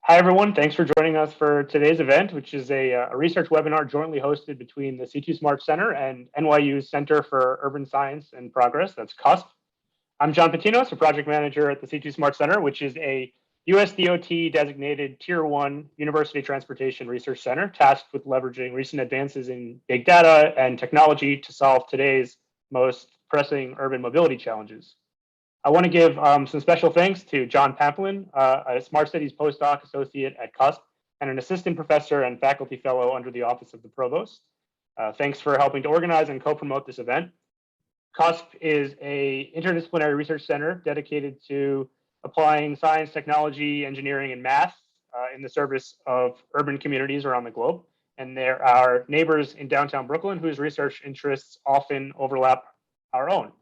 Hi, everyone. Thanks for joining us for today's event, which is a research webinar jointly hosted between the C2 Smart Center and NYU's Center for Urban Science and Progress, that's CUSP. I'm John Patinos, a project manager at the C2 Smart Center, which is a US DOT designated Tier 1 University Transportation Research Center tasked with leveraging recent advances in big data and technology to solve today's most pressing urban mobility challenges. I want to give some special thanks to John Pamplin, a Smart Cities postdoc associate at CUSP and an assistant professor and faculty fellow under the Office of the Provost. Thanks for helping to organize and co-promote this event. CUSP is an interdisciplinary research center dedicated to applying science, technology, engineering, and math in the service of urban communities around the globe. And there are neighbors in downtown Brooklyn whose research interests often overlap our own.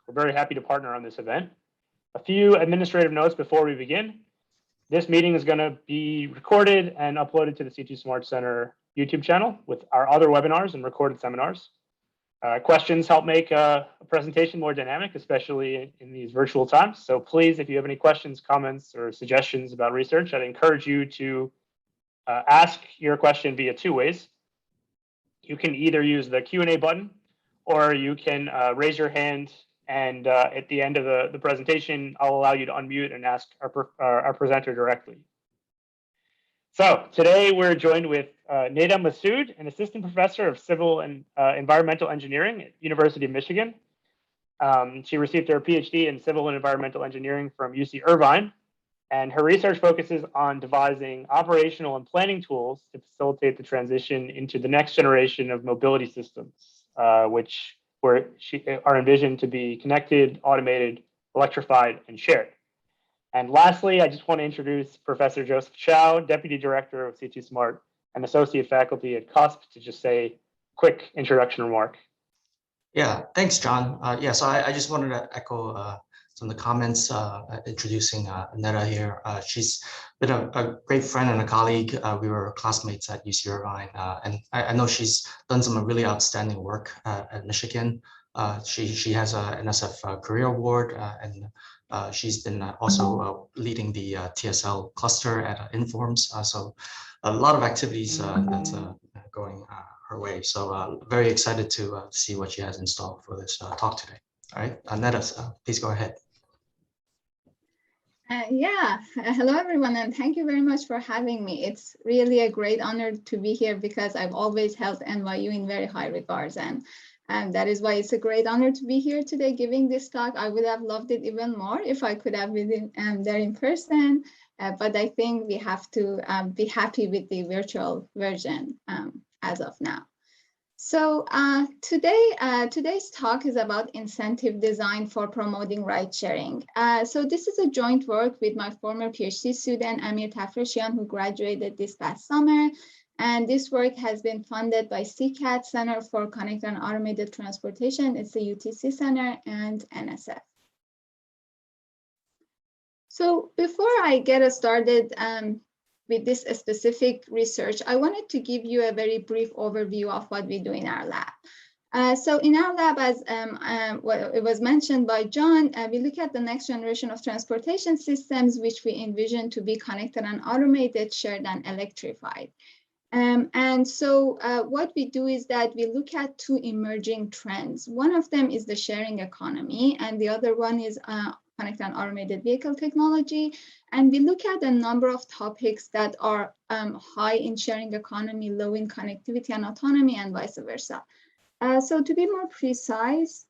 We're very happy to partner on this event. A few administrative notes before we begin. This meeting is going to be recorded and uploaded to the C2 Smart Center YouTube channel with our other webinars and recorded seminars. Questions help make a presentation more dynamic, especially in these virtual times. So please, if you have any questions, comments, or suggestions about research, I'd encourage you to ask your question via two ways. You can either use the Q&A button, or you can raise your hand, and at the end of the presentation, I'll allow you to unmute and ask our presenter directly. So today we're joined with Neda Massoud, an assistant professor of civil and environmental engineering at University of Michigan. She received her PhD in civil and environmental engineering from UC Irvine, and her research focuses on devising operational and planning tools to facilitate the transition into the next generation of mobility systems, which are envisioned to be connected, automated, electrified, and shared. And lastly, I just want to introduce Professor Joseph Chow, Deputy Director of C2 Smart and Associate Faculty at CUSP, to just say a quick introduction remark. Yeah, thanks, John. So I just wanted to echo some of the comments introducing Neda here. She's been a great friend and a colleague. We were classmates at UC Irvine, and I know she's done some really outstanding work at Michigan. She has an NSF Career Award, and she's been also leading the TSL cluster at Informs. So a lot of activities that's going her way. So very excited to see what she has in store for this talk today. All right, Neda, please go ahead. Hello everyone, and thank you very much for having me. It's really a great honor to be here because I've always held NYU in very high regards, and that is why it's a great honor to be here today giving this talk. I would have loved it even more if I could have been there in person, but I think we have to be happy with the virtual version as of now. So today's talk is about incentive design for promoting ride sharing. So this is a joint work with my former PhD student, Amir Tafreshian, who graduated this past summer. And this work has been funded by CCAT, Center for Connected and Automated Transportation. It's the UTC Center, and NSF. So before I get started with this specific research, I wanted to give you a very brief overview of what we do in our lab. So in our lab, as it was mentioned by John, we look at the next generation of transportation systems, which we envision to be connected and automated, shared, and electrified. And so what we do is that we look at two emerging trends. One of them is the sharing economy, and the other one is connected and automated vehicle technology. And we look at a number of topics that are high in sharing economy, low in connectivity and autonomy, and vice versa. So to be more precise,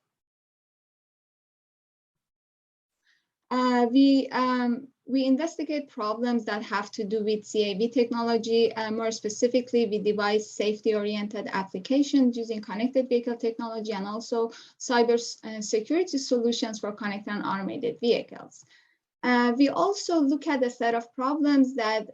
we investigate problems that have to do with CAV technology. More specifically, we devise safety-oriented applications using connected vehicle technology and also cyber security solutions for connected and automated vehicles. We also look at a set of problems that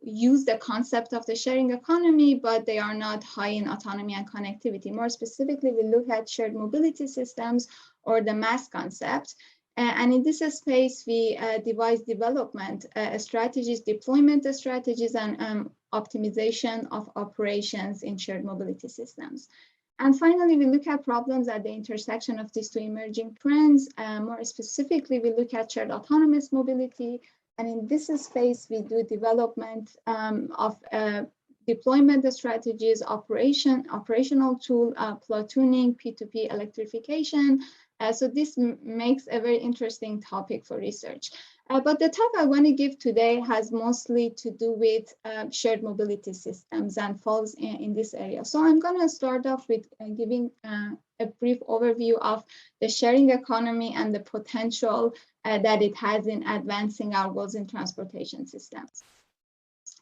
use the concept of the sharing economy, but they are not high in autonomy and connectivity. More specifically, we look at shared mobility systems or the MaaS concept. And in this space, we devise development strategies, deployment strategies, and optimization of operations in shared mobility systems. And finally, we look at problems at the intersection of these two emerging trends. More specifically, we look at shared autonomous mobility, And in this space, we do development of deployment strategies, operational tool, platooning, P2P electrification. So this makes a very interesting topic for research. But the talk I want to give today has mostly to do with shared mobility systems and falls in this area. So I'm going to start off with giving a brief overview of the sharing economy and the potential that it has in advancing our goals in transportation systems.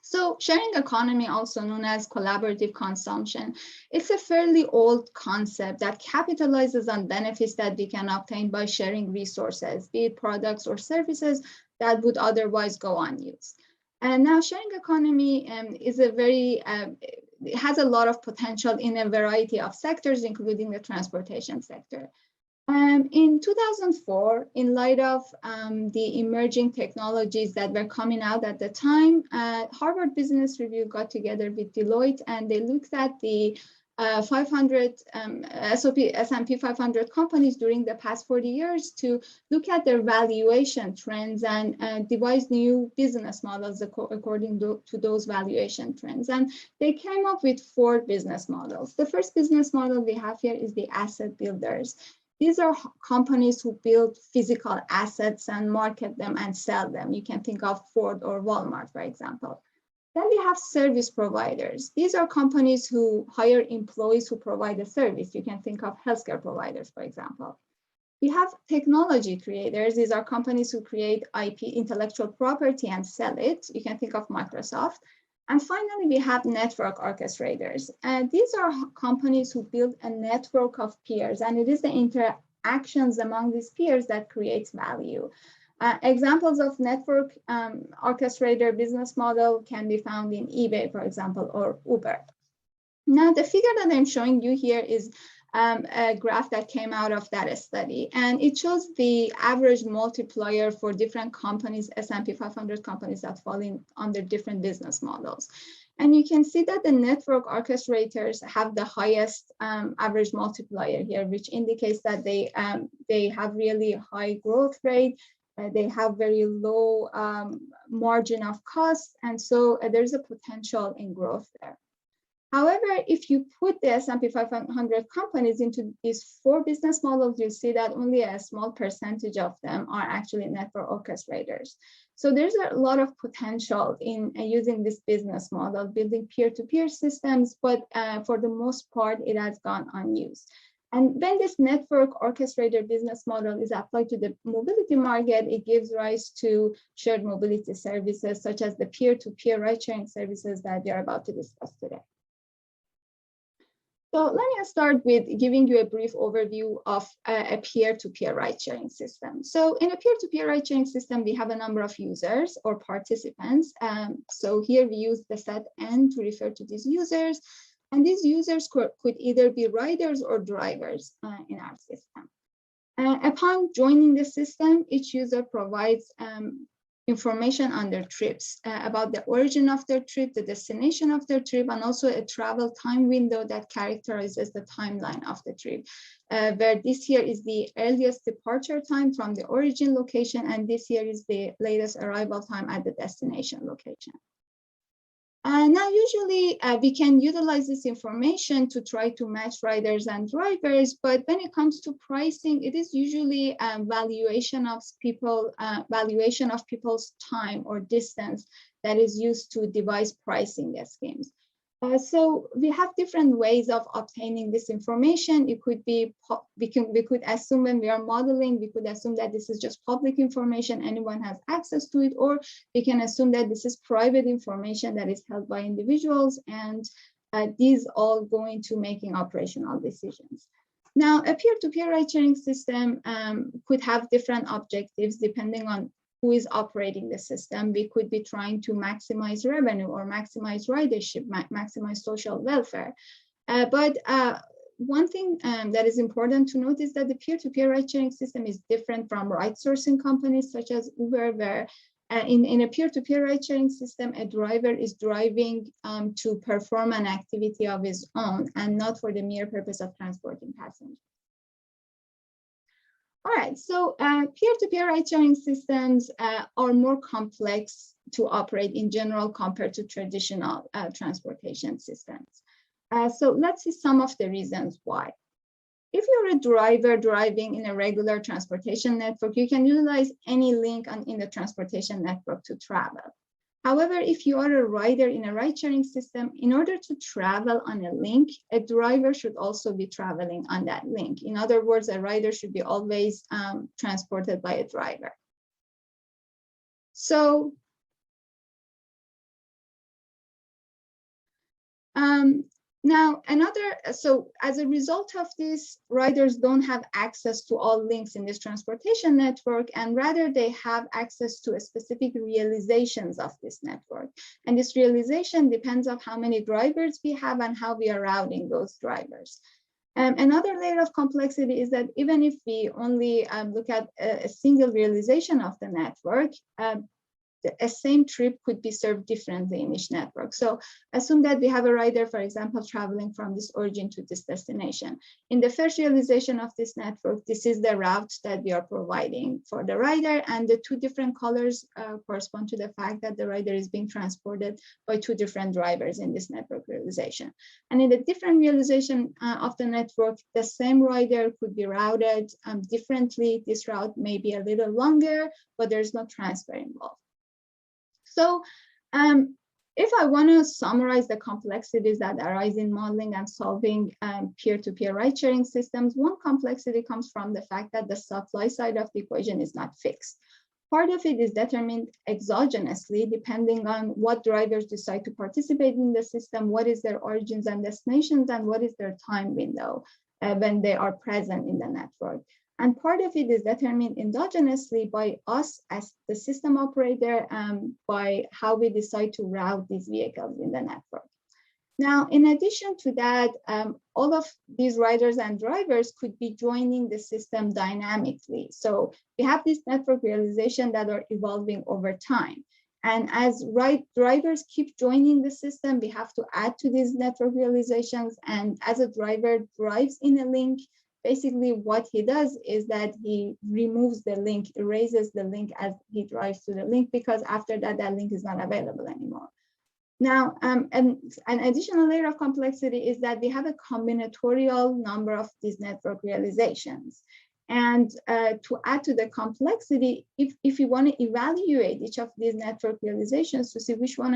So sharing economy, also known as collaborative consumption, it's a fairly old concept that capitalizes on benefits that we can obtain by sharing resources, be it products or services that would otherwise go unused. And now sharing economy is a very, it has a lot of potential in a variety of sectors, including the transportation sector. In 2004, in light of the emerging technologies that were coming out at the time, Harvard Business Review got together with Deloitte, and they looked at the 500 S&P 500 companies during the past 40 years to look at their valuation trends and devise new business models according to those valuation trends. And they came up with 4 business models. The first business model we have here is the asset builders. These are companies who build physical assets and market them and sell them. You can think of Ford or Walmart, for example. Then we have service providers. These are companies who hire employees who provide a service. You can think of healthcare providers, for example. We have technology creators. These are companies who create IP, intellectual property, and sell it. You can think of Microsoft. And finally, we have network orchestrators. And these are companies who build a network of peers, and it is the interactions among these peers that creates value. Examples of network orchestrator business model can be found in eBay, for example, or Uber. Now, the figure that I'm showing you here is a graph that came out of that study, and it shows the average multiplier for different companies, S&P 500 companies that fall in under different business models. And you can see that the network orchestrators have the highest average multiplier here, which indicates that they have really high growth rate. They have very low margin of cost, and so there's a potential in growth there. However, if you put the S&P 500 companies into these 4 business models, you'll see that only a small percentage of them are actually network orchestrators. So there's a lot of potential in using this business model, building peer-to-peer systems, but for the most part, it has gone unused. And when this network orchestrator business model is applied to the mobility market, it gives rise to shared mobility services, such as the peer-to-peer ride-sharing services that we are about to discuss today. So let me start with giving you a brief overview of a peer-to-peer ride-sharing system. So in a peer-to-peer ride-sharing system, we have a number of users or participants. So here we use the set N to refer to these users. And these users could either be riders or drivers in our system. Upon joining the system, each user provides information on their trips, about the origin of their trip, the destination of their trip, and also a travel time window that characterizes the timeline of the trip, where this here is the earliest departure time from the origin location, and this here is the latest arrival time at the destination location. Now, usually we can utilize this information to try to match riders and drivers, but when it comes to pricing, it is usually valuation of people's time or distance that is used to devise pricing schemes. So we have different ways of obtaining this information. It could be, we could assume when we are modeling, we could assume that this is just public information, anyone has access to it, or we can assume that this is private information that is held by individuals, and these all go into making operational decisions. Now, a peer-to-peer ride-sharing system could have different objectives depending on who is operating the system. We could be trying to maximize revenue or maximize ridership, maximize social welfare. But one thing that is important to note is that the peer-to-peer ride-sharing system is different from ride-sourcing companies such as Uber, where in a peer-to-peer ride-sharing system, a driver is driving to perform an activity of his own and not for the mere purpose of transporting passengers. All right, so peer-to-peer ride-sharing systems are more complex to operate in general compared to traditional transportation systems. So let's see some of the reasons why. If you're a driver driving in a regular transportation network, you can utilize any link in the transportation network to travel. However, if you are a rider in a ride-sharing system, in order to travel on a link, a driver should also be traveling on that link. In other words, a rider should be always transported by a driver. So, now so as a result of this, riders don't have access to all links in this transportation network, and rather they have access to a specific realizations of this network. And this realization depends on how many drivers we have and how we are routing those drivers. Another layer of complexity is that even if we only look at a single realization of the network, a same trip could be served differently in each network. So assume that we have a rider, for example, traveling from this origin to this destination. In the first realization of this network, this is the route that we are providing for the rider, and the two different colors correspond to the fact that the rider is being transported by two different drivers in this network realization. And in the different realization of the network, the same rider could be routed differently. This route may be a little longer, but there's no transfer involved. So if I want to summarize the complexities that arise in modeling and solving peer-to-peer ride-sharing systems, one complexity comes from the fact that the supply side of the equation is not fixed. Part of it is determined exogenously, depending on what drivers decide to participate in the system, what is their origins and destinations, and what is their time window when they are present in the network. And part of it is determined endogenously by us as the system operator, by how we decide to route these vehicles in the network. Now, in addition to that, all of these riders and drivers could be joining the system dynamically. So we have this network realization that are evolving over time. And as drivers keep joining the system, we have to add to these network realizations. And as a driver drives in a link, basically what he does is that he removes the link, erases the link as he drives to the link, because after that, that link is not available anymore. Now, an additional layer of complexity is that we have a combinatorial number of these network realizations. And to add to the complexity, if you want to evaluate each of these network realizations to see which one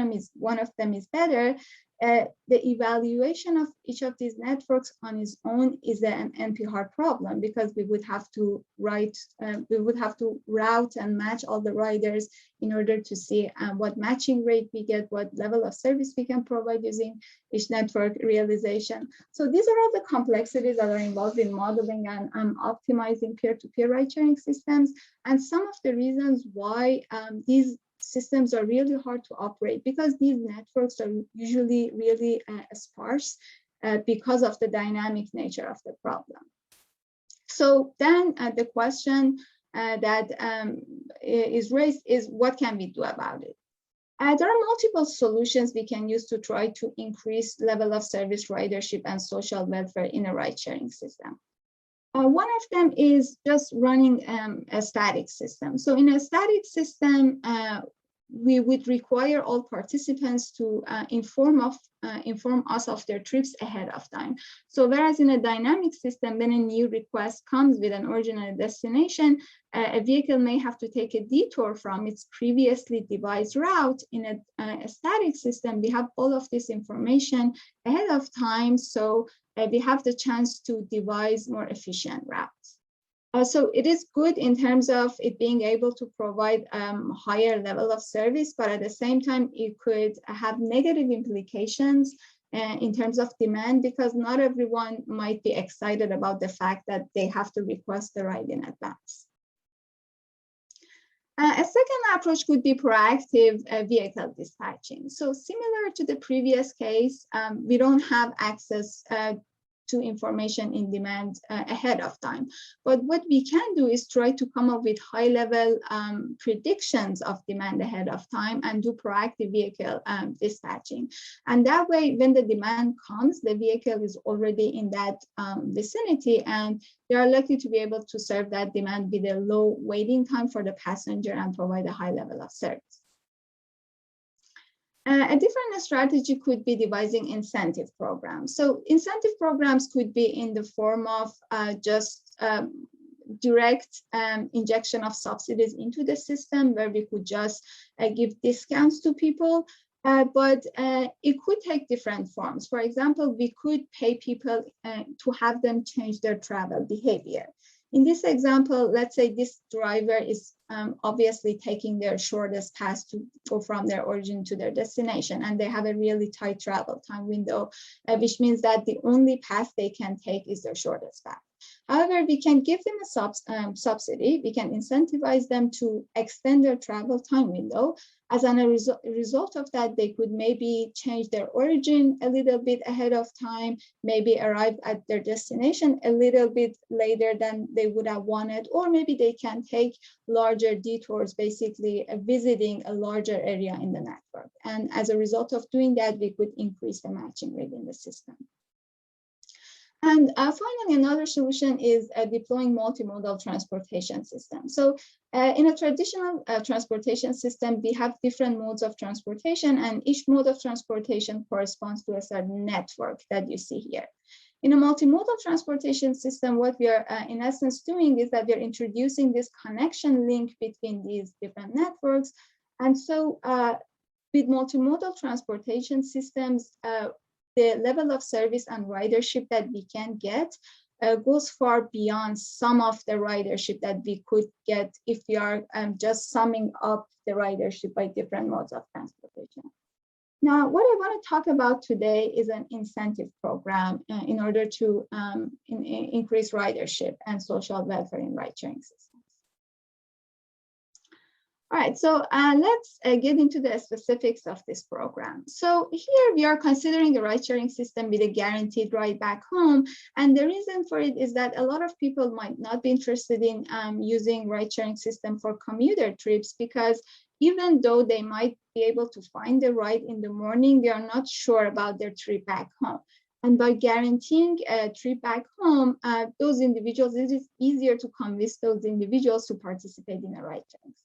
of them is better, the evaluation of each of these networks on its own is an NP-hard problem, because we would have to route and match all the riders in order to see what matching rate we get, what level of service we can provide using each network realization. So these are all the complexities that are involved in modeling and optimizing peer-to-peer ride-sharing systems, and some of the reasons why these systems are really hard to operate, because these networks are usually really sparse because of the dynamic nature of the problem. So then the question that is raised is, what can we do about it? There are multiple solutions we can use to try to increase level of service ridership and social welfare in a ride-sharing system. One of them is just running a static system. So in a static system, we would require all participants to inform us of their trips ahead of time. So whereas in a dynamic system, when a new request comes with an origin and a destination, a vehicle may have to take a detour from its previously devised route. In a static system, we have all of this information ahead of time, so we have the chance to devise more efficient routes. So it is good in terms of it being able to provide higher level of service, but at the same time, it could have negative implications in terms of demand, because not everyone might be excited about the fact that they have to request the ride in advance. A second approach could be proactive vehicle dispatching. So similar to the previous case, we don't have access to information in demand ahead of time. But what we can do is try to come up with high-level predictions of demand ahead of time and do proactive vehicle dispatching. And that way, when the demand comes, the vehicle is already in that vicinity, and they are likely to be able to serve that demand with a low waiting time for the passenger and provide a high level of service. A different strategy could be devising incentive programs. So incentive programs could be in the form of just direct injection of subsidies into the system, where we could just give discounts to people. But it could take different forms. For example, we could pay people to have them change their travel behavior. In this example, let's say this driver is obviously taking their shortest path to go from their origin to their destination, and they have a really tight travel time window, which means that the only path they can take is their shortest path. However, we can give them a subsidy. We can incentivize them to extend their travel time window. As a result of that, they could maybe change their origin a little bit ahead of time, maybe arrive at their destination a little bit later than they would have wanted, or maybe they can take larger detours, basically visiting a larger area in the network. And as a result of doing that, we could increase the matching rate in the system. And finally, another solution is deploying multimodal transportation system. So in a traditional transportation system, we have different modes of transportation, and each mode of transportation corresponds to a certain network that you see here. In a multimodal transportation system, what we are in essence doing is that we are introducing this connection link between these different networks. And so with multimodal transportation systems, the level of service and ridership that we can get goes far beyond some of the ridership that we could get if we are just summing up the ridership by different modes of transportation. Now, what I want to talk about today is an incentive program in order to increase ridership and social welfare in ride-sharing systems. All right, so let's get into the specifics of this program. So here we are considering a ride-sharing system with a guaranteed ride back home. And the reason for it is that a lot of people might not be interested in using ride-sharing system for commuter trips, because even though they might be able to find the ride in the morning, they are not sure about their trip back home. And by guaranteeing a trip back home, those individuals, it is easier to convince those individuals to participate in a ride-sharing system.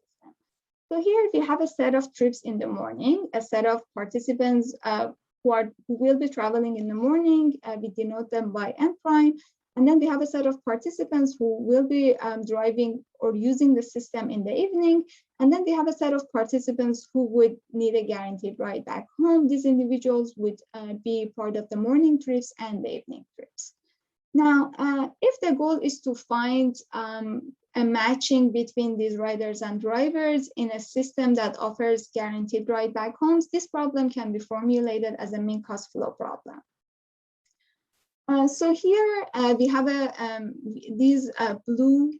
So here we have a set of trips in the morning, a set of participants who will be traveling in the morning. We denote them by N prime. And then we have a set of participants who will be driving or using the system in the evening. And then we have a set of participants who would need a guaranteed ride back home. These individuals would be part of the morning trips and the evening trips. Now, if the goal is to find a matching between these riders and drivers in a system that offers guaranteed ride back homes, this problem can be formulated as a mean cost flow problem. So here we have these blue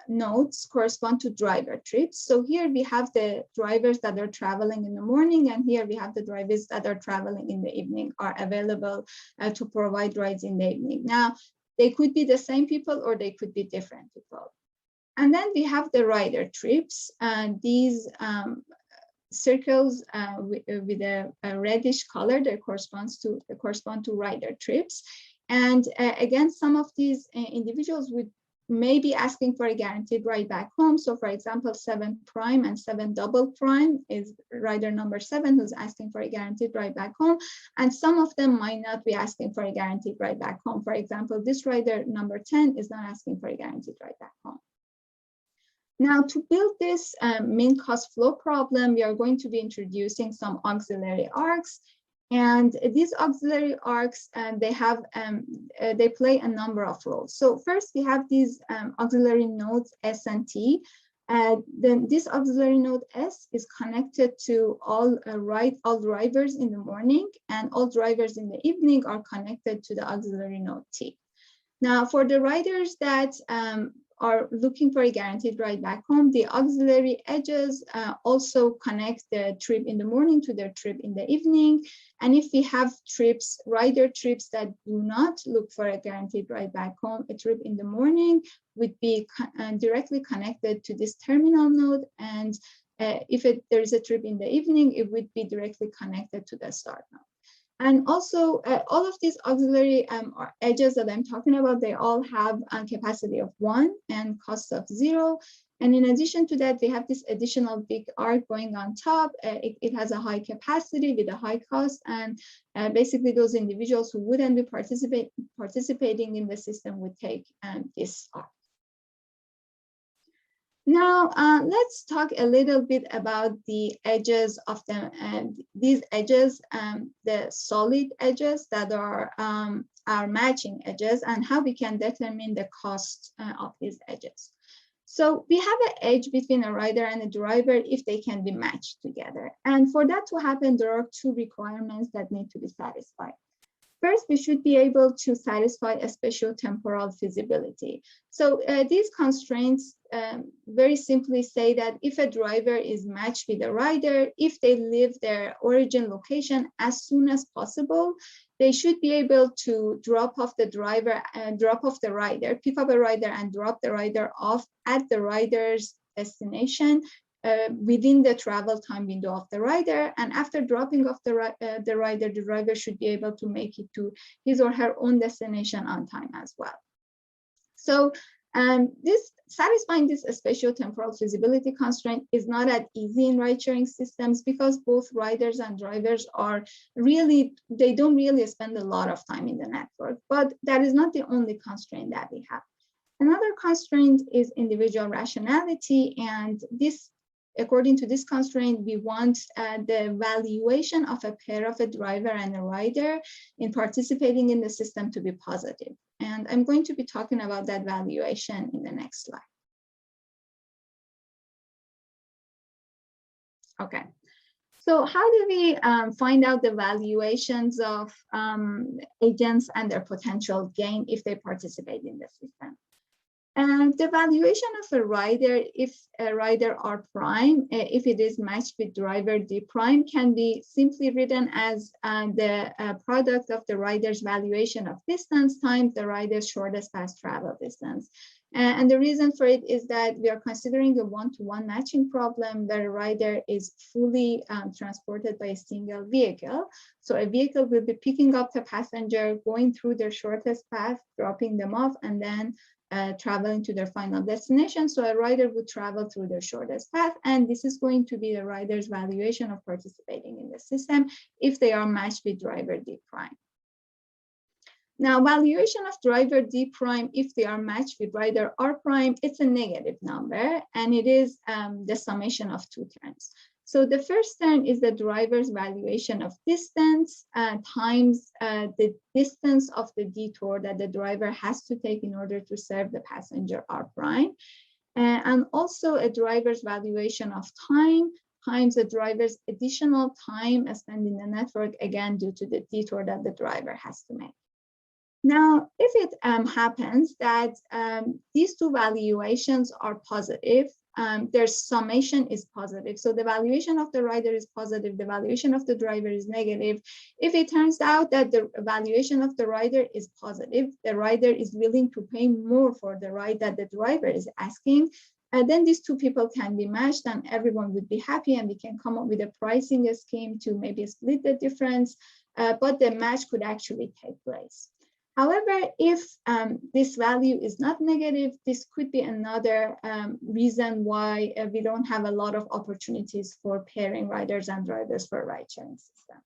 nodes correspond to driver trips. So here we have the drivers that are traveling in the morning, and here we have the drivers that are traveling in the evening, are available to provide rides in the evening. Now, they could be the same people or they could be different people. And then we have the rider trips, and these circles with a reddish color that correspond to rider trips. And again, some of these individuals may be asking for a guaranteed ride back home. So for example, 7 prime and 7 double prime is rider number 7 who's asking for a guaranteed ride back home. And some of them might not be asking for a guaranteed ride back home. For example, this rider number 10 is not asking for a guaranteed ride back home. Now, to build this mean cost flow problem, we are going to be introducing some auxiliary arcs. And these auxiliary arcs, they play a number of roles. So first, we have these auxiliary nodes S and T. Then this auxiliary node S is connected to all drivers in the morning, and all drivers in the evening are connected to the auxiliary node T. Now, for the riders that are looking for a guaranteed ride back home, the auxiliary edges also connect the trip in the morning to their trip in the evening. And if we have trips, rider trips that do not look for a guaranteed ride back home, a trip in the morning would be directly connected to this terminal node. And if there is a trip in the evening, it would be directly connected to the start node. And also, all of these auxiliary edges that I'm talking about, they all have a capacity of 1 and cost of 0. And in addition to that, we have this additional big arc going on top. It has a high capacity with a high cost. And basically, those individuals who wouldn't be participating in the system would take this arc. Now, let's talk a little bit about the edges of these edges, the solid edges that are our matching edges, and how we can determine the cost of these edges. So we have an edge between a rider and a driver if they can be matched together. And for that to happen, there are 2 requirements that need to be satisfied. First, we should be able to satisfy a spatiotemporal feasibility. So these constraints very simply say that if a driver is matched with a rider, if they leave their origin location as soon as possible, they should be able to drop off the driver and drop off the rider, pick up a rider and drop the rider off at the rider's destination within the travel time window of the rider. And after dropping off the rider, the driver should be able to make it to his or her own destination on time as well. So satisfying this spatiotemporal feasibility constraint is not that easy in ride-sharing systems because both riders and drivers are they don't really spend a lot of time in the network, but that is not the only constraint that we have. Another constraint is individual rationality, and according to this constraint, we want the valuation of a pair of a driver and a rider in participating in the system to be positive. And I'm going to be talking about that valuation in the next slide. Okay, so how do we find out the valuations of agents and their potential gain if they participate in the system? And the valuation of a rider, if a rider R prime, if it is matched with driver D prime, can be simply written as the product of the rider's valuation of distance times the rider's shortest past travel distance. And the reason for it is that we are considering a one-to-one matching problem where a rider is fully transported by a single vehicle. So a vehicle will be picking up the passenger, going through their shortest path, dropping them off, and then traveling to their final destination. So a rider would travel through their shortest path, and this is going to be the rider's valuation of participating in the system if they are matched with driver D prime. Now, valuation of driver D prime, if they are matched with rider R prime, it's a negative number, and it is the summation of 2 terms. So the first term is the driver's valuation of distance times the distance of the detour that the driver has to take in order to serve the passenger R prime. And also a driver's valuation of time times the driver's additional time spent in the network, again, due to the detour that the driver has to make. Now, if it happens that these 2 valuations are positive, their summation is positive. So the valuation of the rider is positive, the valuation of the driver is negative. If it turns out that the valuation of the rider is positive, the rider is willing to pay more for the ride that the driver is asking, and then these 2 people can be matched and everyone would be happy, and we can come up with a pricing scheme to maybe split the difference, but the match could actually take place. However, if this value is not negative, this could be another reason why we don't have a lot of opportunities for pairing riders and drivers for a ride-sharing system.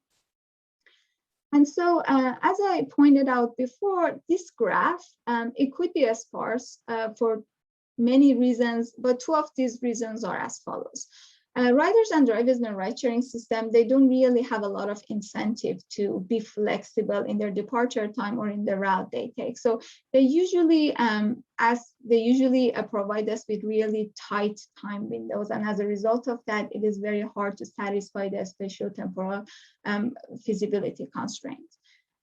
And so, as I pointed out before, this graph, it could be sparse for many reasons, but 2 of these reasons are as follows. Riders and drivers in a ride-sharing system, they don't really have a lot of incentive to be flexible in their departure time or in the route they take. So they usually, provide us with really tight time windows. And as a result of that, it is very hard to satisfy the spatiotemporal feasibility constraints.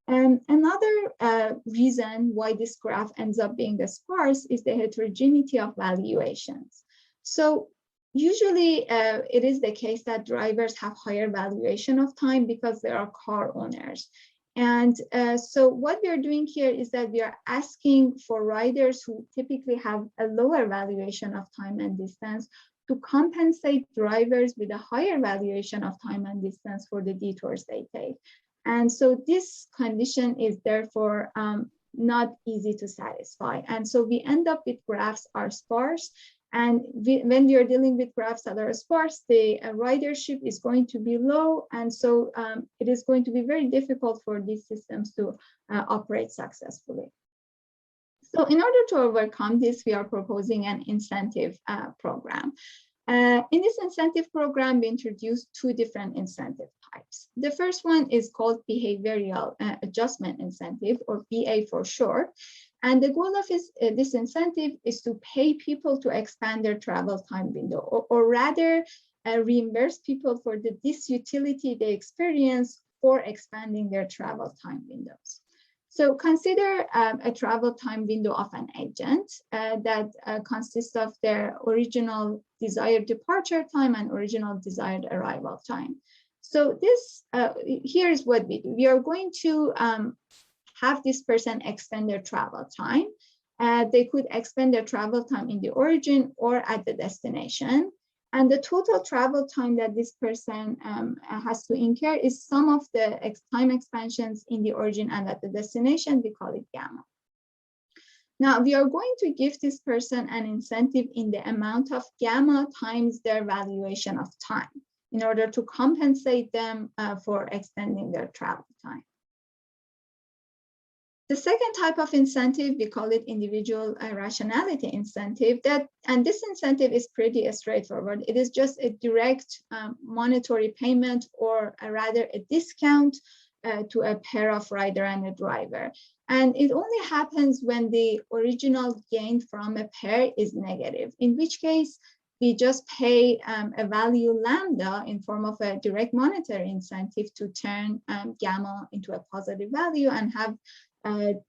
Another reason why this graph ends up being sparse is the heterogeneity of valuations. So usually it is the case that drivers have higher valuation of time because they are car owners. And so what we are doing here is that we are asking for riders who typically have a lower valuation of time and distance to compensate drivers with a higher valuation of time and distance for the detours they take. And so this condition is therefore not easy to satisfy. And so we end up with graphs are sparse. And when we are dealing with graphs that are sparse, the ridership is going to be low. And so it is going to be very difficult for these systems to operate successfully. So in order to overcome this, we are proposing an incentive program. In this incentive program, we introduced two different incentive types. The first one is called behavioral adjustment incentive, or BA for short. And the goal of this incentive is to pay people to expand their travel time window, or rather reimburse people for the disutility they experience for expanding their travel time windows. So consider a travel time window of an agent that consists of their original desired departure time and original desired arrival time. So this here's what we do. We are going to have this person extend their travel time. They could extend their travel time in the origin or at the destination. And the total travel time that this person has to incur is sum of the time expansions in the origin and at the destination. We call it gamma. Now, we are going to give this person an incentive in the amount of gamma times their valuation of time in order to compensate them for extending their travel time. The second type of incentive, we call it individual rationality incentive. And this incentive is pretty straightforward. It is just a direct monetary payment, or rather a discount to a pair of rider and a driver. And it only happens when the original gain from a pair is negative, in which case we just pay a value lambda in form of a direct monetary incentive to turn gamma into a positive value and have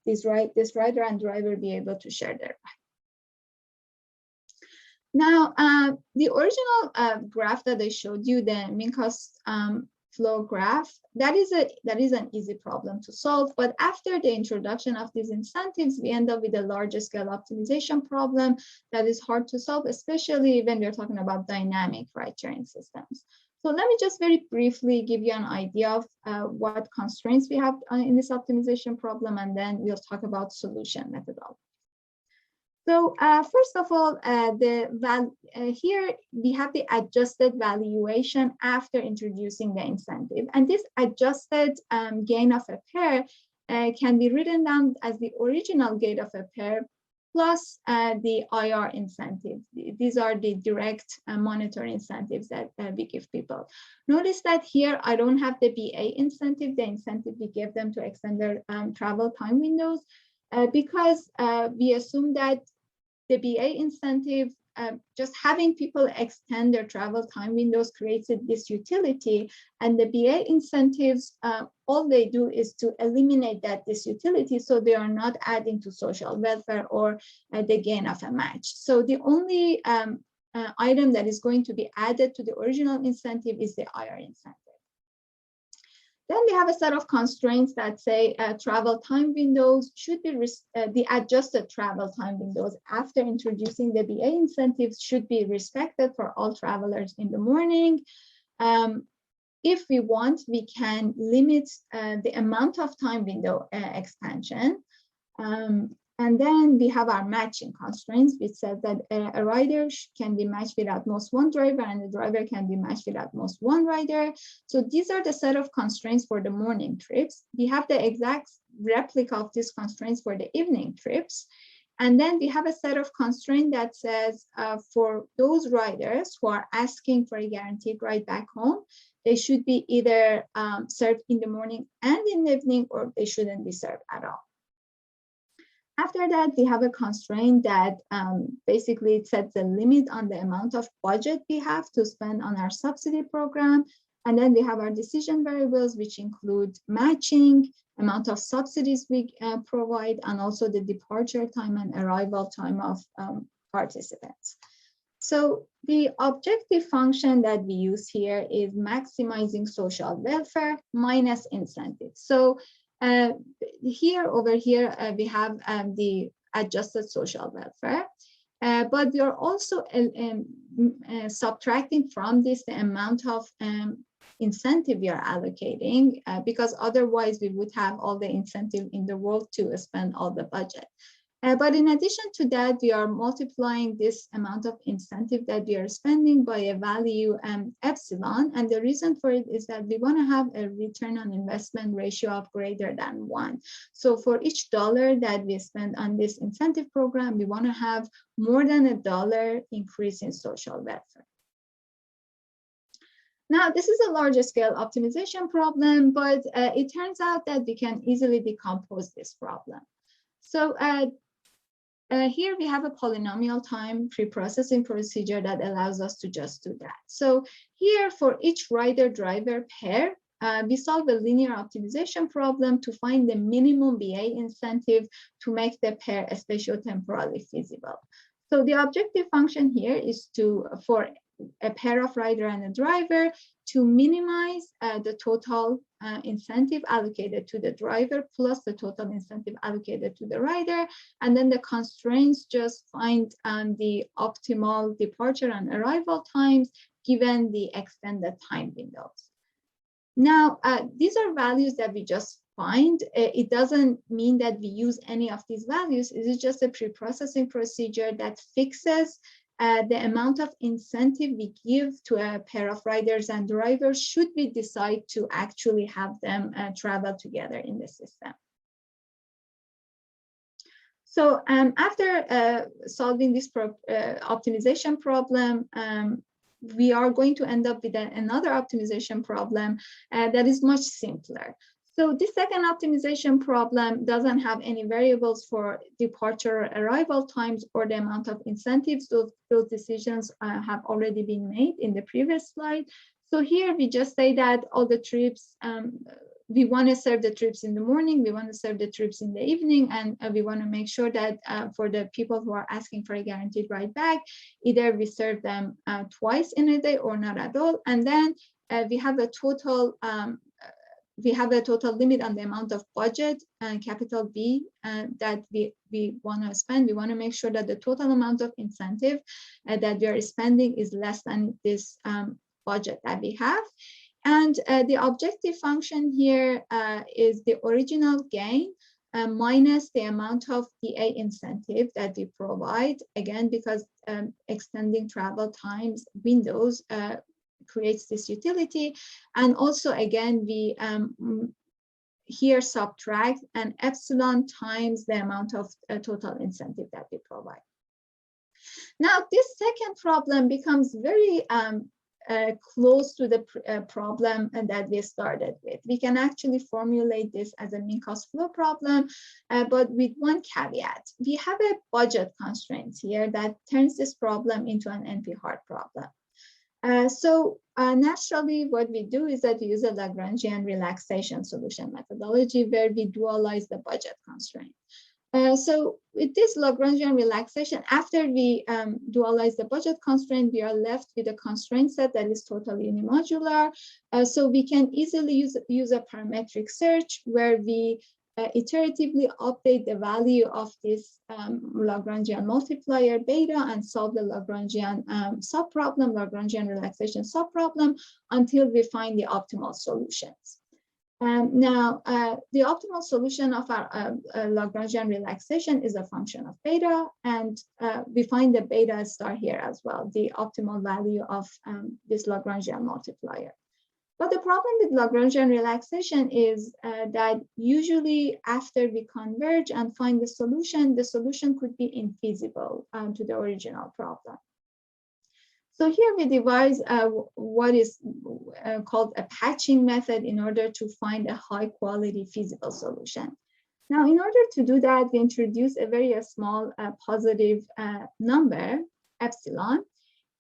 this rider and driver be able to share their ride. Now, the original graph that I showed you, the mean cost flow graph, that is an easy problem to solve. But after the introduction of these incentives, we end up with a larger scale optimization problem that is hard to solve, especially when we're talking about dynamic ride-sharing systems. So let me just very briefly give you an idea of what constraints we have in this optimization problem, and then we'll talk about solution methodology. So first of all, here we have the adjusted valuation after introducing the incentive. And this adjusted gain of a pair can be written down as the original gain of a pair plus the IR incentive. These are the direct monetary incentives that we give people. Notice that here I don't have the BA incentive, the incentive we give them to extend their travel time windows, because we assume that the BA incentive, just having people extend their travel time windows creates this utility, and the BA incentives, all they do is to eliminate that disutility, so they are not adding to social welfare or the gain of a match. So the only item that is going to be added to the original incentive is the IR incentive. Then we have a set of constraints that say travel time windows should be, the adjusted travel time windows after introducing the BA incentives should be respected for all travelers in the morning. If we want, we can limit the amount of time window expansion. And then we have our matching constraints, which says that a rider can be matched with at most one driver and a driver can be matched with at most one rider. So these are the set of constraints for the morning trips. We have the exact replica of these constraints for the evening trips. And then we have a set of constraints that says for those riders who are asking for a guaranteed ride back home, they should be either served in the morning and in the evening, or they shouldn't be served at all. After that, we have a constraint that basically it sets a limit on the amount of budget we have to spend on our subsidy program. And then we have our decision variables, which include matching, amount of subsidies we provide, and also the departure time and arrival time of participants. So the objective function that we use here is maximizing social welfare minus incentives. So over here, we have the adjusted social welfare. But we are also subtracting from this the amount of incentive we are allocating, because otherwise we would have all the incentive in the world to spend all the budget. But in addition to that, we are multiplying this amount of incentive that we are spending by a value epsilon. And the reason for it is that we want to have a return on investment ratio of greater than 1. So for each dollar that we spend on this incentive program, we want to have more than $1 increase in social welfare. Now, this is a larger scale optimization problem, but it turns out that we can easily decompose this problem. So here we have a polynomial-time preprocessing procedure that allows us to just do that. So here, for each rider-driver pair, we solve a linear optimization problem to find the minimum BA incentive to make the pair spatiotemporally feasible. So the objective function here is for a pair of rider and a driver to minimize the total incentive allocated to the driver plus the total incentive allocated to the rider. And then the constraints just find the optimal departure and arrival times given the extended time windows. Now, these are values that we just find. It doesn't mean that we use any of these values. It is just a preprocessing procedure that fixes the amount of incentive we give to a pair of riders and drivers should we decide to actually have them travel together in the system. So after solving this optimization problem, we are going to end up with another optimization problem that is much simpler. So this second optimization problem doesn't have any variables for departure or arrival times or the amount of incentives. Those decisions have already been made in the previous slide. So here we just say that all the trips, we want to serve the trips in the morning, we want to serve the trips in the evening, and we want to make sure that for the people who are asking for a guaranteed ride back, either we serve them twice in a day or not at all. And then we have a total limit on the amount of budget and capital B that we want to spend. We want to make sure that the total amount of incentive that we are spending is less than this budget that we have. And the objective function here is the original gain minus the amount of DA incentive that we provide, again, because extending travel times windows creates this utility. And also, again, we here subtract an epsilon times the amount of total incentive that we provide. Now, this second problem becomes very close to the problem that we started with. We can actually formulate this as a mean cost flow problem, but with one caveat. We have a budget constraint here that turns this problem into an NP-hard problem. So naturally, what we do is that we use a Lagrangian relaxation solution methodology where we dualize the budget constraint. So with this Lagrangian relaxation, after we dualize the budget constraint, we are left with a constraint set that is totally unimodular. So we can easily use a parametric search where we iteratively update the value of this Lagrangian multiplier beta and solve the Lagrangian subproblem, Lagrangian relaxation subproblem, until we find the optimal solutions. Now, the optimal solution of our Lagrangian relaxation is a function of beta, and we find the beta star here as well, the optimal value of this Lagrangian multiplier. But the problem with Lagrangian relaxation is that usually after we converge and find the solution could be infeasible to the original problem. So here we devise what is called a patching method in order to find a high quality feasible solution. Now, in order to do that, we introduce a very small positive number, epsilon,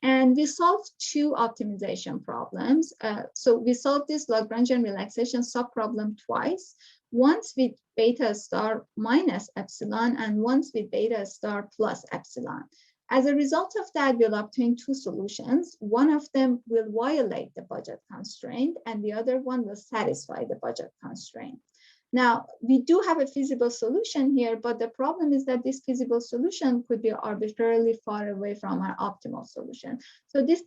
And we solved two optimization problems. So we solved this Lagrangian relaxation subproblem twice, once with beta star minus epsilon and once with beta star plus epsilon. As a result of that, we'll obtain two solutions. One of them will violate the budget constraint and the other one will satisfy the budget constraint. Now, we do have a feasible solution here, but the problem is that this feasible solution could be arbitrarily far away from our optimal solution. So this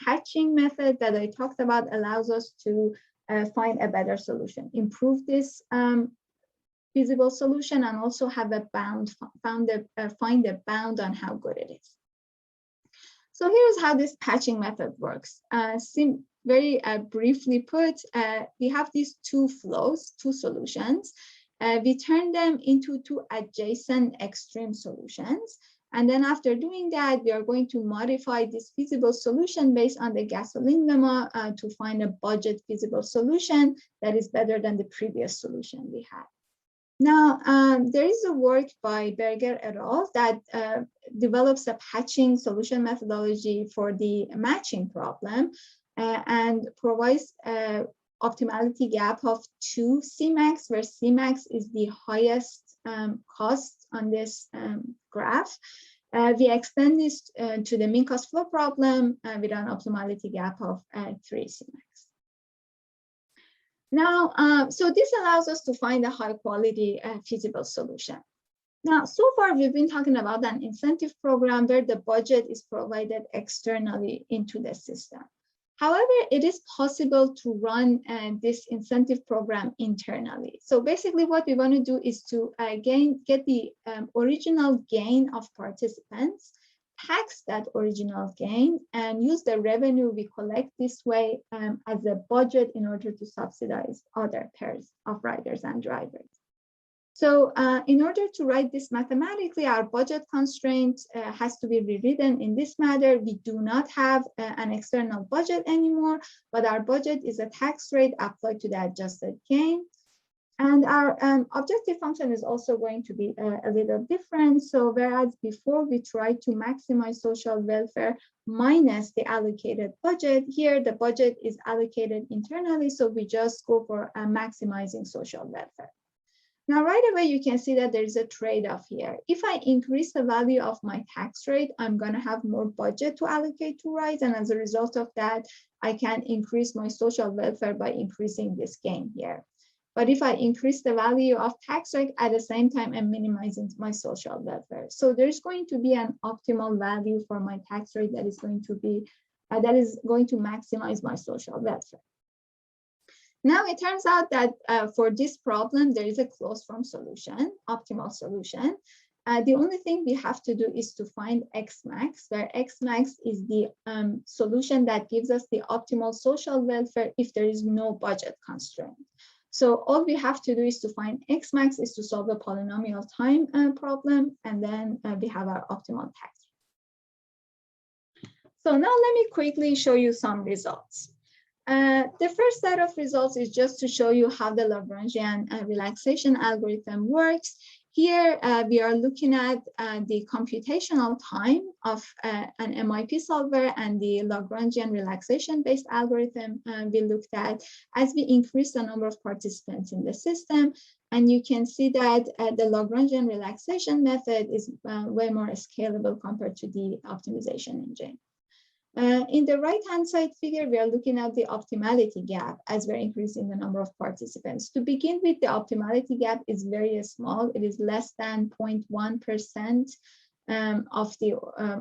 patching method that I talked about allows us to find a better solution, improve this feasible solution, and also have a bound, find a bound on how good it is. So here's how this patching method works. Very briefly put, we have these two flows, two solutions. We turn them into two adjacent extreme solutions. And then after doing that, we are going to modify this feasible solution based on the gasoline lemma to find a budget feasible solution that is better than the previous solution we had. Now, there is a work by Berger et al. That develops a patching solution methodology for the matching problem and provides an optimality gap of 2 Cmax, where Cmax is the highest cost on this graph. We extend this to the mean cost flow problem with an optimality gap of 3 Cmax. Now, so this allows us to find a high quality feasible solution. Now, so far we've been talking about an incentive program where the budget is provided externally into the system. However, it is possible to run this incentive program internally. So basically what we want to do is to get the original gain of participants, tax that original gain, and use the revenue we collect this way as a budget in order to subsidize other pairs of riders and drivers. So in order to write this mathematically, our budget constraint has to be rewritten in this manner. We do not have an external budget anymore, but our budget is a tax rate applied to the adjusted gain. And our objective function is also going to be a little different. So whereas before we tried to maximize social welfare minus the allocated budget, here the budget is allocated internally. So we just go for maximizing social welfare. Now, right away, you can see that there is a trade-off here. If I increase the value of my tax rate, I'm going to have more budget to allocate to rides. And as a result of that, I can increase my social welfare by increasing this gain here. But if I increase the value of tax rate at the same time, I'm minimizing my social welfare. So there's going to be an optimal value for my tax rate that is going to maximize my social welfare. Now it turns out that for this problem, there is a closed form solution, optimal solution. The only thing we have to do is to find Xmax, where Xmax is the solution that gives us the optimal social welfare if there is no budget constraint. So all we have to do is to find Xmax is to solve a polynomial time problem, and then we have our optimal tax. So now let me quickly show you some results. The first set of results is just to show you how the Lagrangian relaxation algorithm works. Here, we are looking at the computational time of an MIP solver and the Lagrangian relaxation-based algorithm we looked at as we increase the number of participants in the system. And you can see that the Lagrangian relaxation method is way more scalable compared to the optimization engine. In the right-hand side figure, we are looking at the optimality gap as we're increasing the number of participants. To begin with, the optimality gap is very small. It is less than 0.1% of the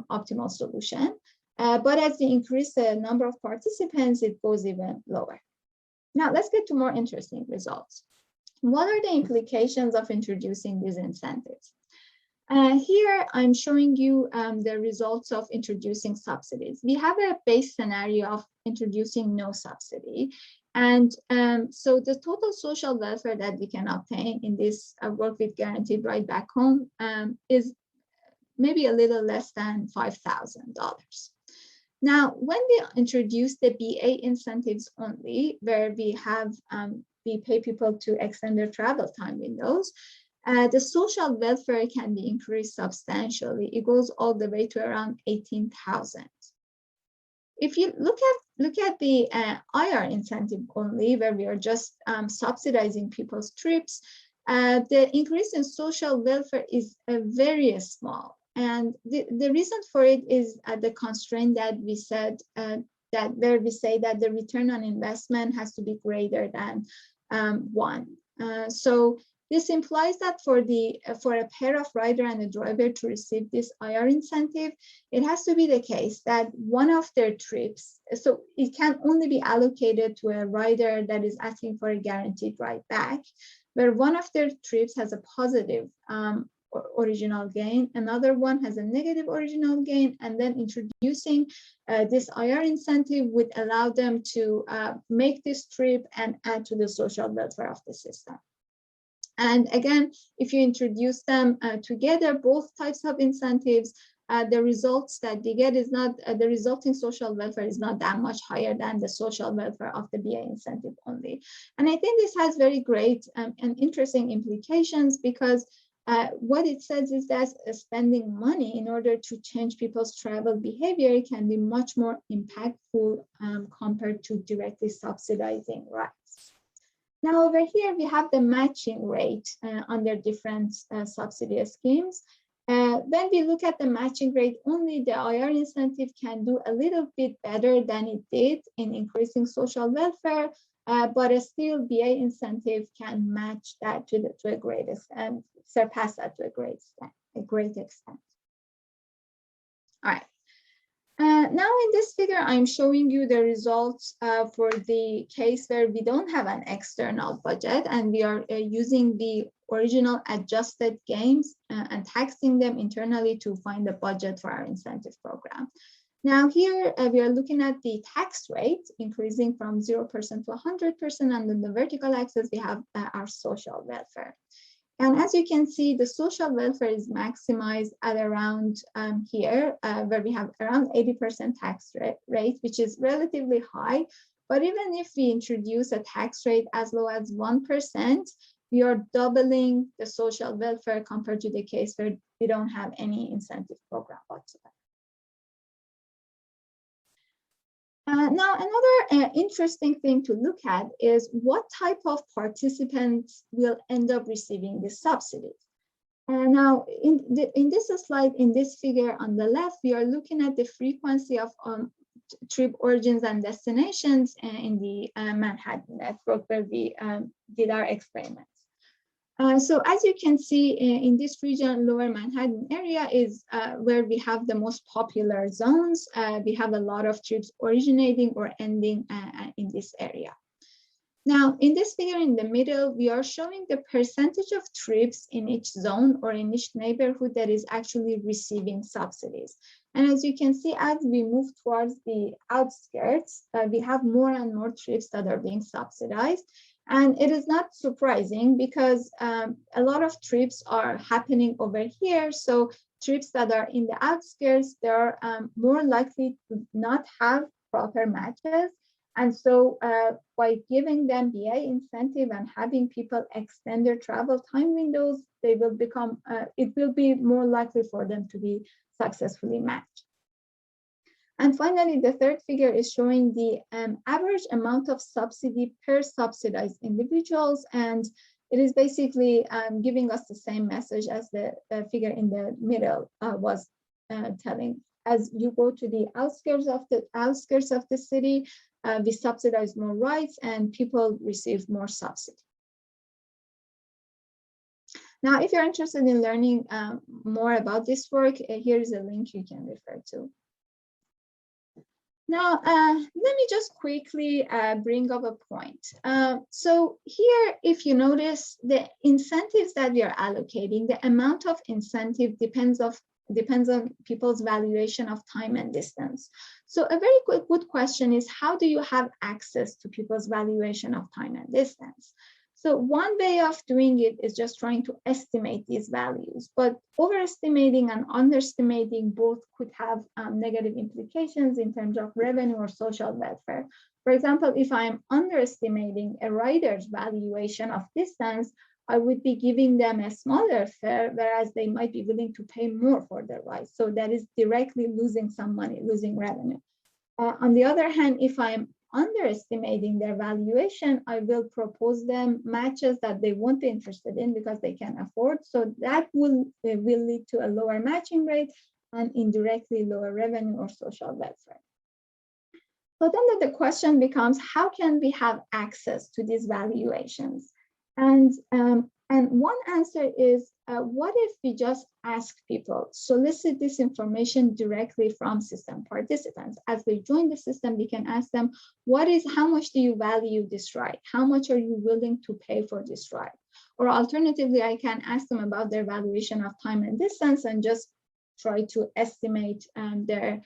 optimal solution. But as we increase the number of participants, it goes even lower. Now, let's get to more interesting results. What are the implications of introducing these incentives? Here, I'm showing you the results of introducing subsidies. We have a base scenario of introducing no subsidy. And so the total social welfare that we can obtain in this work with guaranteed ride back home is maybe a little less than $5,000. Now, when we introduce the BA incentives only, where we pay people to extend their travel time windows, the social welfare can be increased substantially. It goes all the way to around 18,000. if you look at the IR incentive only, where we are just subsidizing people's trips, the increase in social welfare is very small. And the reason for it is the constraint that we said, where we say that the return on investment has to be greater than 1. So this implies that for a pair of rider and a driver to receive this IR incentive, it has to be the case that one of their trips, so it can only be allocated to a rider that is asking for a guaranteed ride back, where one of their trips has a positive original gain, another one has a negative original gain, and then introducing this IR incentive would allow them to make this trip and add to the social welfare of the system. And again, if you introduce them together, both types of incentives, the results that they get is not, the resulting social welfare is not that much higher than the social welfare of the BA incentive only. And I think this has very great and interesting implications, because what it says is that spending money in order to change people's travel behavior can be much more impactful compared to directly subsidizing rides. Now over here, we have the matching rate under different subsidy schemes. When we look at the matching rate only, the IR incentive can do a little bit better than it did in increasing social welfare, but still BA incentive can match that to a great extent, surpass that to a great extent. All right. Now in this figure, I'm showing you the results for the case where we don't have an external budget and we are using the original adjusted gains and taxing them internally to find the budget for our incentive program. Now here we are looking at the tax rate increasing from 0% to 100%, and then the vertical axis we have our social welfare. And as you can see, the social welfare is maximized at around here, where we have around 80% tax rate, which is relatively high. But even if we introduce a tax rate as low as 1%, we are doubling the social welfare compared to the case where we don't have any incentive program whatsoever. Now, another interesting thing to look at is what type of participants will end up receiving the subsidies. Now, in this slide, in this figure on the left, we are looking at the frequency of trip origins and destinations in the Manhattan network where we did our experiments. So as you can see in this region, Lower Manhattan area is where we have the most popular zones. We have a lot of trips originating or ending in this area. Now, in this figure in the middle, we are showing the percentage of trips in each zone or in each neighborhood that is actually receiving subsidies. And as you can see, as we move towards the outskirts, we have more and more trips that are being subsidized. And it is not surprising because a lot of trips are happening over here. So trips that are in the outskirts, they're more likely to not have proper matches. And so by giving them BA incentive and having people extend their travel time windows, they will become, it will be more likely for them to be successfully matched. And finally, the third figure is showing the average amount of subsidy per subsidized individuals. And it is basically giving us the same message as the figure in the middle was telling. As you go to the outskirts of the city, we subsidize more rides and people receive more subsidy. Now, if you're interested in learning more about this work, here is a link you can refer to. Now, let me just quickly bring up a point. So here, if you notice, the incentives that we are allocating, the amount of incentive depends on people's valuation of time and distance. So a very good question is, how do you have access to people's valuation of time and distance? So one way of doing it is just trying to estimate these values, but overestimating and underestimating both could have negative implications in terms of revenue or social welfare. For example, if I'm underestimating a rider's valuation of distance, I would be giving them a smaller fare, whereas they might be willing to pay more for their ride. So that is directly losing some money, losing revenue. On the other hand, if I'm underestimating their valuation, I will propose them matches that they won't be interested in because they can afford. So that will lead to a lower matching rate and indirectly lower revenue or social welfare. So then the question becomes, how can we have access to these valuations? And one answer is, what if we just ask people, solicit this information directly from system participants? As they join the system, we can ask them, how much do you value this ride? How much are you willing to pay for this ride? Or alternatively, I can ask them about their valuation of time and distance and just try to estimate their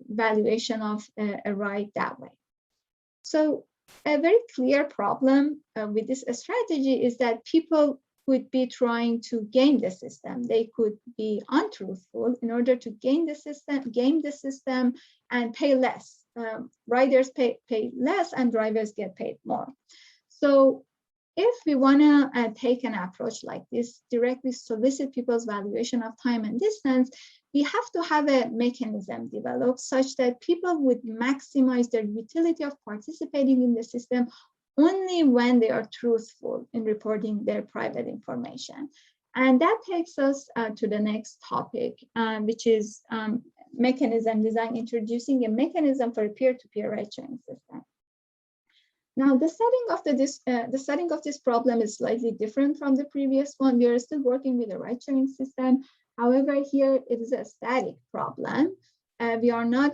valuation of a ride that way. So a very clear problem with this strategy is that people could be trying to game the system. They could be untruthful in order to game the system and pay less. Riders pay less and drivers get paid more. So if we want to take an approach like this, directly solicit people's valuation of time and distance, we have to have a mechanism developed such that people would maximize their utility of participating in the system only when they are truthful in reporting their private information. And that takes us to the next topic, which is mechanism design, introducing a mechanism for a peer-to-peer ride-sharing system. Now, the setting of this problem is slightly different from the previous one. We are still working with a ride-sharing system. However, here it is a static problem. We are not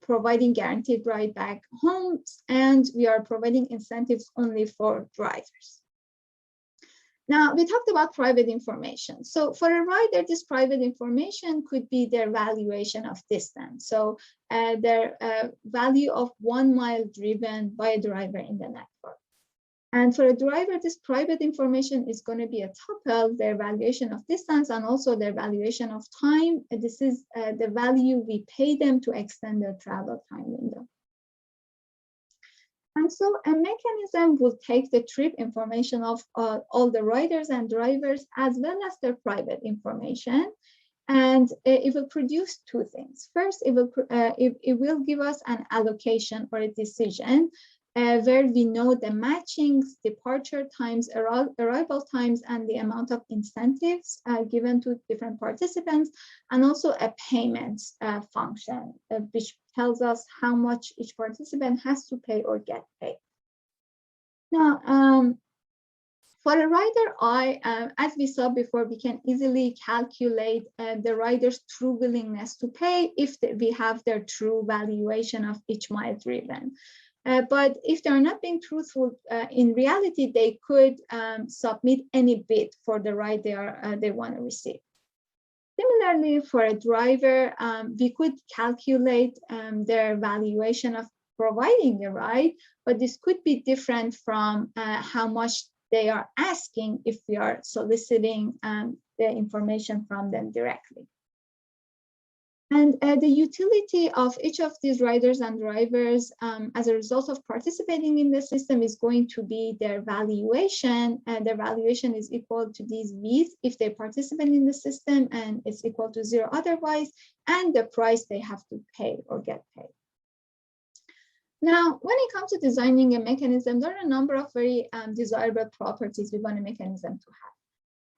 providing guaranteed ride back homes, and we are providing incentives only for drivers. Now, we talked about private information. So for a rider, this private information could be their valuation of distance. So their value of 1 mile driven by a driver in the network. And for a driver, this private information is going to be a tuple, their valuation of distance and also their valuation of time. This is the value we pay them to extend their travel time window. And so a mechanism will take the trip information of all the riders and drivers as well as their private information, and it will produce two things. First, it will give us an allocation or a decision where we know the matchings, departure times, arrival times, and the amount of incentives given to different participants, and also a payments function, which tells us how much each participant has to pay or get paid. Now, for a rider, as we saw before, we can easily calculate the rider's true willingness to pay if we have their true valuation of each mile driven. But if they're not being truthful, in reality, they could submit any bid for the ride they want to receive. Similarly, for a driver, we could calculate their valuation of providing the ride, but this could be different from how much they are asking if we are soliciting the information from them directly. And the utility of each of these riders and drivers as a result of participating in the system is going to be their valuation. And their valuation is equal to these V's if they participate in the system, and it's equal to 0 otherwise, and the price they have to pay or get paid. Now, when it comes to designing a mechanism, there are a number of very desirable properties we want a mechanism to have.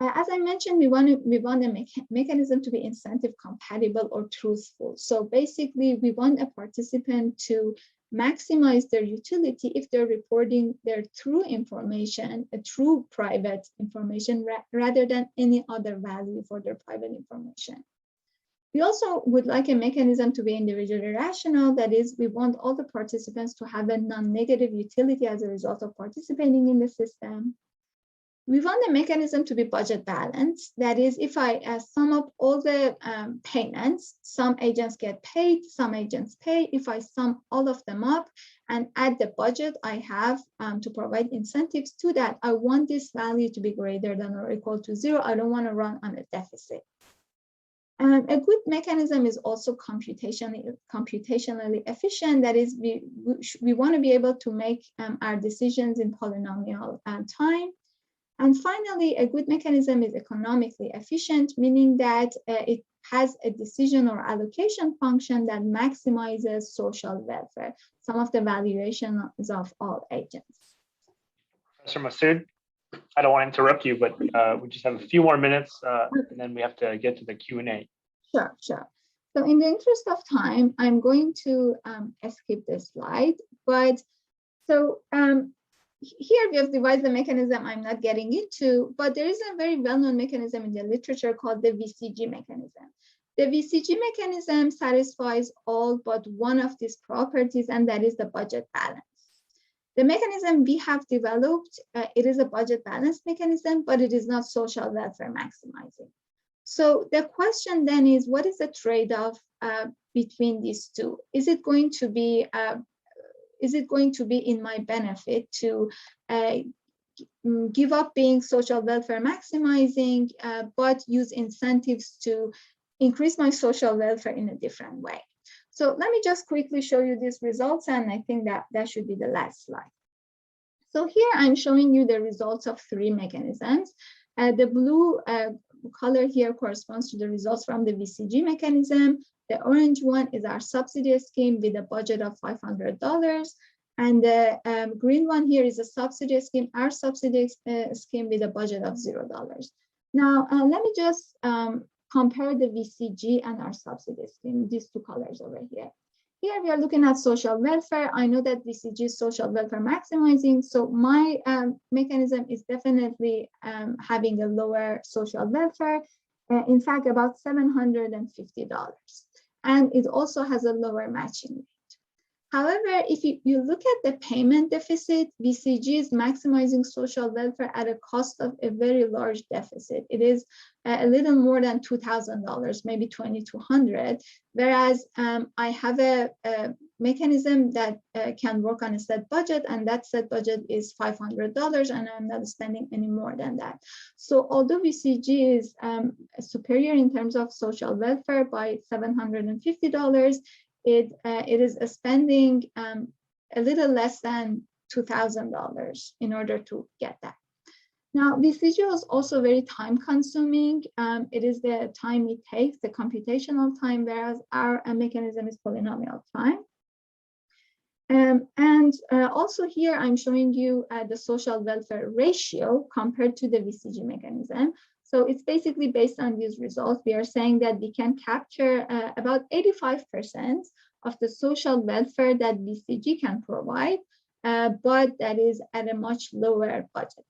As I mentioned, we want a mechanism to be incentive compatible or truthful. So basically, we want a participant to maximize their utility if they're reporting their true information, a true private information, rather than any other value for their private information. We also would like a mechanism to be individually rational. That is, we want all the participants to have a non-negative utility as a result of participating in the system. We want the mechanism to be budget balanced. That is, if I sum up all the payments, some agents get paid, some agents pay. If I sum all of them up and add the budget I have to provide incentives to that, I want this value to be greater than or equal to 0. I don't want to run on a deficit. A good mechanism is also computationally efficient. That is, we want to be able to make our decisions in polynomial time. And finally, a good mechanism is economically efficient, meaning that it has a decision or allocation function that maximizes social welfare, some of the valuations of all agents. Professor Masood, I don't want to interrupt you, but we just have a few more minutes and then we have to get to the Q&A. Sure. So in the interest of time, I'm going to skip this slide. But so here we have devised the mechanism I'm not getting into, but there is a very well-known mechanism in the literature called the VCG mechanism. The VCG mechanism satisfies all but one of these properties, and that is the budget balance. The mechanism we have developed, it is a budget balance mechanism, but it is not social welfare maximizing. So the question then is, what is the trade-off between these two? Is it going to be in my benefit to give up being social welfare maximizing, but use incentives to increase my social welfare in a different way? So let me just quickly show you these results, and I think that should be the last slide. So here I'm showing you the results of 3 mechanisms. The blue color here corresponds to the results from the VCG mechanism. The orange one is our subsidy scheme with a budget of $500. And the green one here is a subsidy scheme, our subsidy scheme with a budget of $0. Now, let me just compare the VCG and our subsidy scheme, these 2 colors over here. Here we are looking at social welfare. I know that VCG is social welfare maximizing, so my mechanism is definitely having a lower social welfare, in fact, about $750. And it also has a lower matching rate. However, if you look at the payment deficit, VCG is maximizing social welfare at a cost of a very large deficit. It is a little more than $2,000, maybe $2,200, whereas I have a mechanism that can work on a set budget, and that set budget is $500, and I'm not spending any more than that. So although VCG is superior in terms of social welfare by $750, it is spending a little less than $2,000 in order to get that. Now, VCG is also very time consuming. It is the time it takes, the computational time, whereas our mechanism is polynomial time. Also here, I'm showing you the social welfare ratio compared to the VCG mechanism. So it's basically based on these results. We are saying that we can capture about 85% of the social welfare that VCG can provide, but that is at a much lower budget.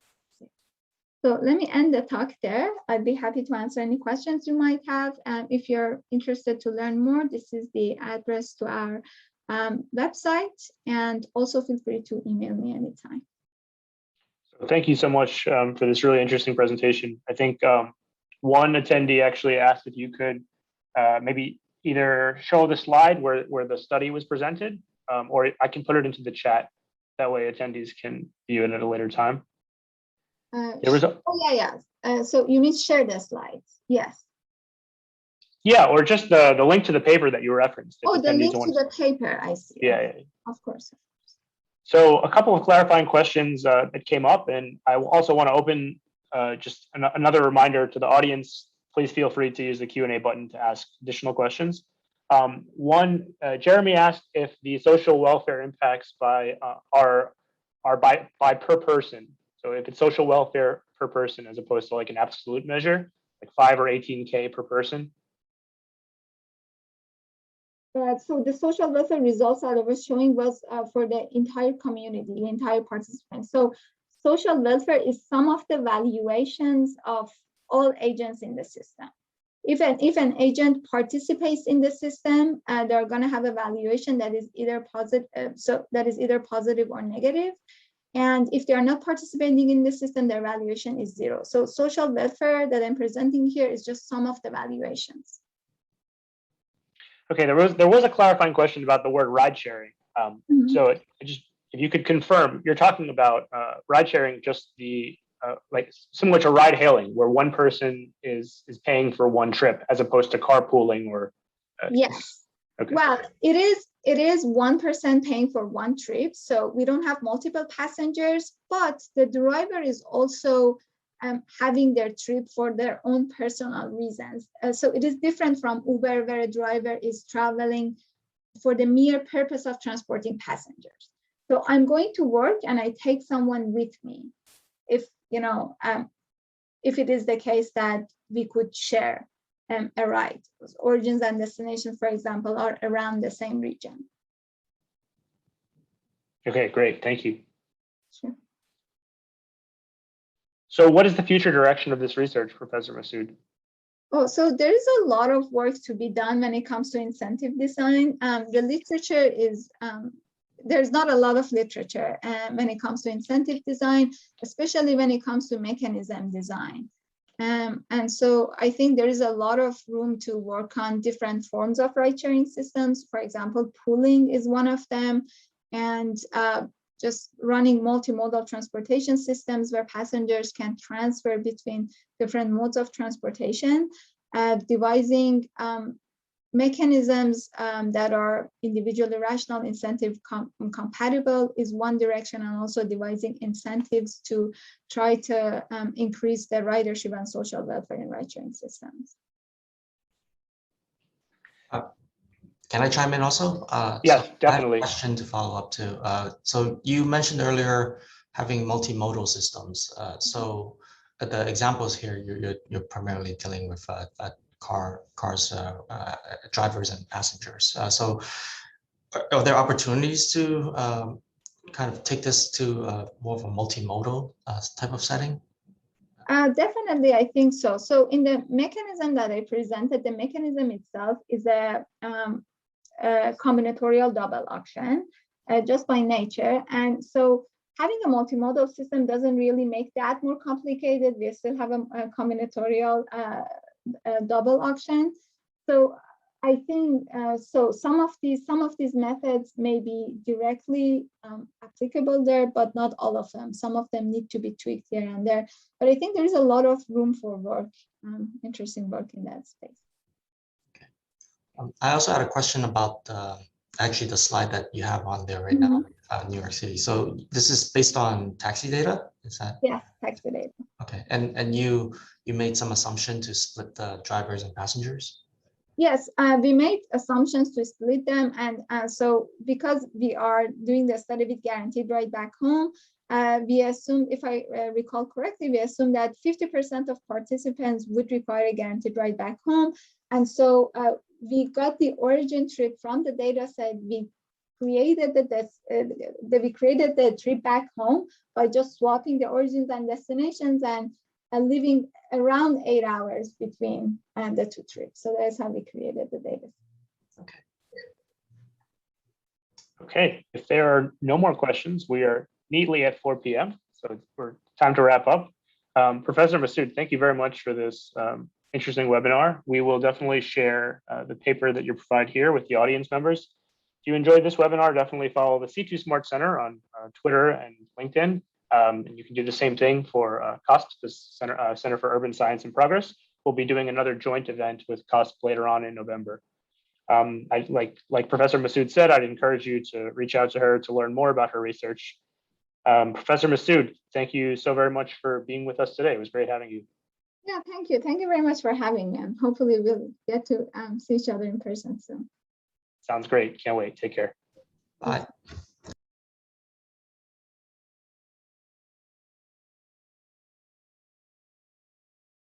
So let me end the talk there. I'd be happy to answer any questions you might have. If you're interested to learn more, this is the address to our website, and also feel free to email me anytime. Thank you so much for this really interesting presentation. I think one attendee actually asked if you could maybe either show the slide where the study was presented, or I can put it into the chat. That way attendees can view it at a later time. So you mean share the slides? Yes. Yeah, or just the link to the paper that you referenced. Oh, the link to the paper, I see. Yeah. Of course. So a couple of clarifying questions that came up, and I also want to open just another reminder to the audience. Please feel free to use the Q&A button to ask additional questions. One, Jeremy asked if the social welfare impacts are by per person. So if it's social welfare per person as opposed to like an absolute measure, like 5 or 18K per person. So the social welfare results that I was showing was for the entire community, the entire participants. So social welfare is some of the valuations of all agents in the system. If an agent participates in the system, they're going to have a valuation that is either positive or negative. And if they are not participating in the system, their valuation is 0. So social welfare that I'm presenting here is just some of the valuations. Okay, there was a clarifying question about the word ride sharing. So if you could confirm, you're talking about ride sharing, just the like similar to ride hailing, where one person is paying for one trip as opposed to carpooling or. Yes. Okay. Well, it is one person paying for one trip, so we don't have multiple passengers, but the driver is also having their trip for their own personal reasons. So it is different from Uber, where a driver is traveling for the mere purpose of transporting passengers. So I'm going to work and I take someone with me. If, if it is the case that we could share a ride. Origins and destinations, for example, are around the same region. Okay, great. Thank you. Sure. So what is the future direction of this research, Professor Masood? Oh, so there is a lot of work to be done when it comes to incentive design. The literature is, there's not a lot of literature when it comes to incentive design, especially when it comes to mechanism design. And so I think there is a lot of room to work on different forms of ride-sharing systems. For example, pooling is one of them, and just running multimodal transportation systems where passengers can transfer between different modes of transportation, devising mechanisms that are individually rational, incentive compatible is one direction, and also devising incentives to try to increase the ridership and social welfare in ride-sharing systems. Can I chime in also? Yes, so definitely. I have a question to follow up to. So you mentioned earlier having multimodal systems. So the examples here, you're primarily dealing with cars, drivers, and passengers. So are there opportunities to kind of take this to more of a multimodal type of setting? Definitely, I think so. So in the mechanism that I presented, the mechanism itself is a combinatorial double auction just by nature. And so having a multimodal system doesn't really make that more complicated. We still have a combinatorial double auction. So I think so some of these methods may be directly applicable there, but not all of them. Some of them need to be tweaked here and there. But I think there is a lot of room for work, interesting work in that space. I also had a question about actually the slide that you have on there right now, New York City. So this is based on taxi data, is that? Yeah, taxi data. Okay, and you made some assumption to split the drivers and passengers? Yes, we made assumptions to split them, and so because we are doing the study with guaranteed ride back home, we assumed, if I recall correctly, we assumed that 50% of participants would require a guaranteed ride back home. And so we got the origin trip from the data set. We created the trip back home by just swapping the origins and destinations and leaving around 8 hours between the two trips. So that's how we created the data. Okay. Okay, if there are no more questions, we are neatly at 4 p.m. So we're time to wrap up. Professor Masood, thank you very much for this interesting webinar. We will definitely share the paper that you provide here with the audience members. If you enjoyed this webinar, definitely follow the C2 Smart Center on Twitter and LinkedIn. And you can do the same thing for COSP, the Center for Urban Science and Progress. We'll be doing another joint event with COSP later on in November. Like Professor Masood said, I'd encourage you to reach out to her to learn more about her research. Professor Masood, thank you so very much for being with us today. It was great having you. Yeah, thank you. Thank you very much for having me. And hopefully we'll get to see each other in person soon. Sounds great. Can't wait. Take care. Bye.